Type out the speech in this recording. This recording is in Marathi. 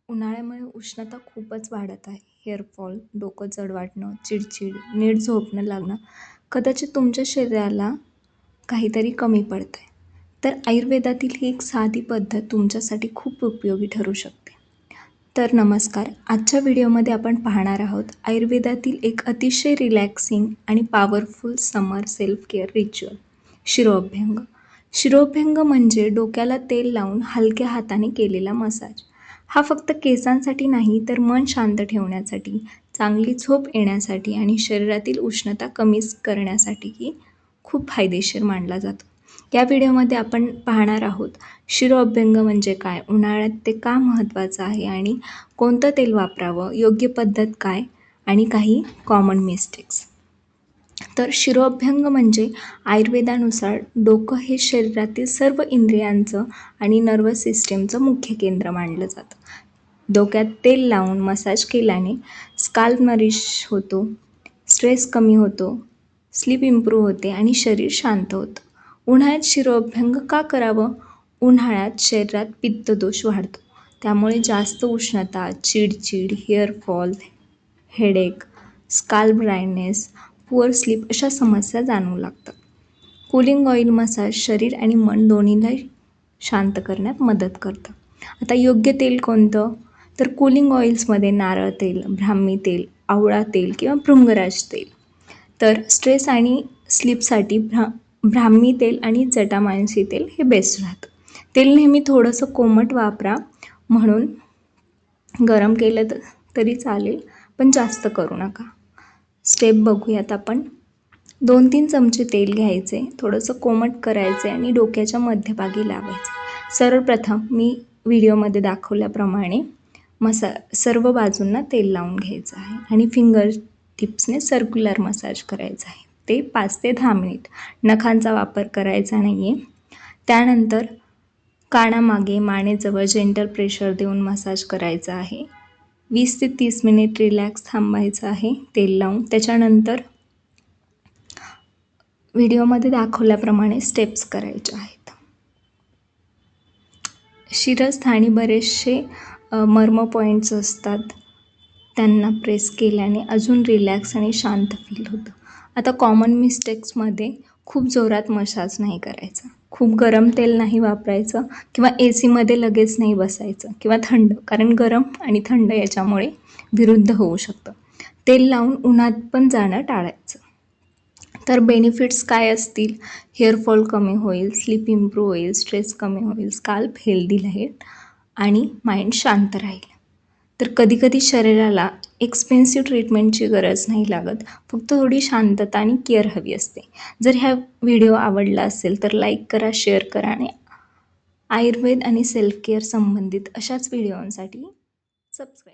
उन्हाळ्यामुळे उष्णता खूपच वाढत आहे. हेअरफॉल, डोकं जड वाटणं, चिडचिड, नीट झोप न लागणं, कदाचित तुमच्या शरीराला काहीतरी कमी पडतंय. तर आयुर्वेदातील ही एक साधी पद्धत तुमच्यासाठी खूप उपयोगी ठरू शकते. तर नमस्कार, आजच्या व्हिडिओमध्ये आपण पाहणार आहोत आयुर्वेदातील एक अतिशय रिलॅक्सिंग आणि पॉवरफुल समर सेल्फ केअर रिच्युअल, शिरोअभ्यंग. शिरोअभ्यंग म्हणजे डोक्याला तेल लावून हलक्या हाताने केलेला मसाज. हा फक्त केसांसाठी नाही तर मन शांत ठेवण्यासाठी, चांगली झोप येण्यासाठी आणि शरीरातील उष्णता कमी करण्यासाठीही खूप फायदेशीर मानला जातो. या व्हिडिओमध्ये आपण पाहणार आहोत शिरोअभ्यंग म्हणजे काय, उन्हाळ्यात ते का महत्त्वाचं आहे आणि कोणतं तेल वापरावं, योग्य पद्धत काय आणि काही कॉमन मिस्टेक्स. तर शिरोअभ्यंग म्हणजे आयुर्वेदानुसार डोकं हे शरीरातील सर्व इंद्रियांचं आणि नर्वस सिस्टीमचं मुख्य केंद्र मानलं जातं. डोक्यात तेल लावून मसाज केल्याने स्काल्प नरिश होतो, स्ट्रेस कमी होतो, स्लीप इम्प्रूव्ह होते आणि शरीर शांत होतं. उन्हाळ्यात शिरोअभ्यंग का करावं? उन्हाळ्यात शरीरात पित्तदोष वाढतो, त्यामुळे जास्त उष्णता, चिडचिड, hair fall, headache, scalp dryness, poor sleep अशा समस्या जाणवू लागतात. कूलिंग ऑइल मसाज शरीर आणि मन दोन्हीलाही शांत करण्यात मदत करतं. आता योग्य तेल कोणतं? तर कूलिंग ऑइल्समध्ये नारळ तेल, ब्राह्मी तेल, आवळा तेल किंवा भृंगराज तेल. तर स्ट्रेस आणि स्लीपसाठी ब्राह्मी तेल आणि जटामांसी तेल हे बेस्ट राहतं. तेल नेहमी थोडंसं कोमट वापरा, म्हणून गरम केलं तरी चालेल, पण जास्त करू नका. स्टेप बघूयात आपण. 2-3 चमचे तेल घ्यायचे, थोडंसं कोमट करायचे आणि डोक्याच्या मध्यभागी लावायचे. सर्वप्रथम मी व्हिडिओमध्ये दाखवल्याप्रमाणे सर्व बाजूंना तेल लावून घ्यायचं आहे आणि फिंगर टिप्सने सर्क्युलर मसाज करायचा आहे. ते 5 ते 10 मिनिट. नखांचा वापर करायचा नाही आहे. त्यानंतर कानामागे, मानेजवळ जेंटल प्रेशर देऊन मसाज करायचा आहे. 20 ते 30 मिनिट रिलॅक्स थांबायचं आहे तेल लावून. त्याच्यानंतर व्हिडिओमध्ये दाखवल्याप्रमाणे स्टेप्स करायचे आहेत. शिरस्थानी बरेचसे मर्म पॉईंट्स असतात, त्यांना प्रेस केल्याने अजून रिलॅक्स आणि शांत फील होतं. आता कॉमन मिस्टेक्समध्ये खूप जोरात मसाज नाही करायचा, खूप गरम तेल नाही वापरायचं किंवा एसीमध्ये लगेच नाही बसायचं किंवा थंड, कारण गरम आणि थंड याच्यामुळे विरुद्ध होऊ शकतं. तेल लावून उन्हात पण जाणं टाळायचं. तर बेनिफिट्स काय असतील? हेअरफॉल कमी होईल, स्लीप इम्प्रूव्ह होईल, स्ट्रेस कमी होईल, स्काल्प हेल्दी राहील आणि माइंड शांत राहील. तर कधीकधी शरीराला एक्सपेन्सिव्ह ट्रीटमेंटची गरज नाही लागत, फक्त थोडी शांतता आणि केअर हवी असते. जर ह्या व्हिडिओ आवडला असेल तर लाईक करा, शेअर करा आणि आयुर्वेद आणि सेल्फ केअर संबंधित अशाच व्हिडिओंसाठी सबस्क्राईब